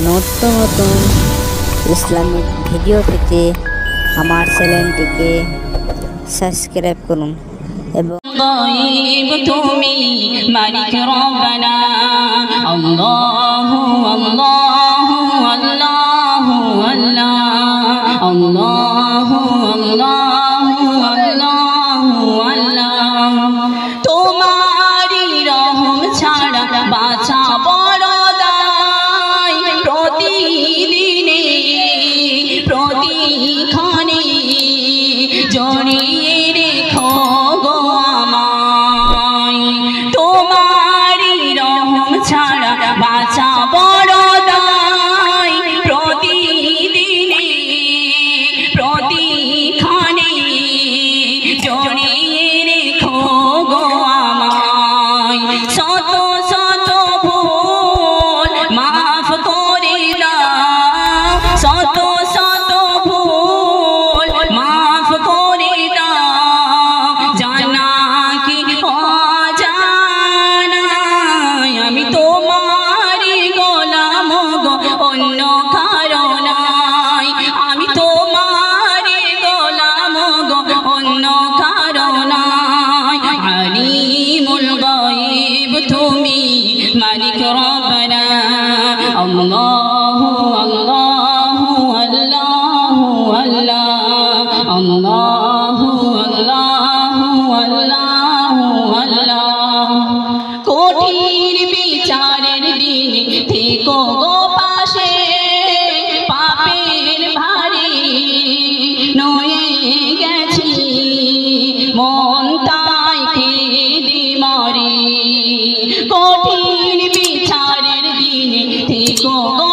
নতুন নতুন Islamic video পেতে আমার চ্যানেলটিকে সাবস্ক্রাইব করুন এবং গায়ব তুমি মালিক রব্বানা আল্লাহু আল্লাহু আল্লাহু আল্লাহ আল্লাহু আল্লাহু আল্লাহু আল্লাহ তোমারি রহম ছাড়া বাঁচা বড় দায় প্রতিদিনে প্রতিক্ষণে জড়িয়ে রেখো গো আমায় তোমারি রহম ছাড়া বাঁচা বড় দায় প্রতিদিনে প্রতিক্ষণে জড়িয়ে রেখো গো আমায় শত শত ভুল মাফ করে দাও শত শত ভুল মাফ করে দাও জানা কি অজানা আমি তোমারই গোলাম গো অন্য কারো নাই আমি তোমারই গোলাম গো অন্য কারো নাই আলিমুল গায়ব তুমি মালিক রব্বানা আল্লাহু আল্লাহু আল্লাহু আল্লাহ আল্লাহু আল্লাহু আল্লাহু আল্লাহ কঠিন বিচারের দিন থেকো গো পাশে পাপের ভারী নয়ে গেছি মন তাই কেঁদে মরে কঠিন বিচারের দিন থেকো গো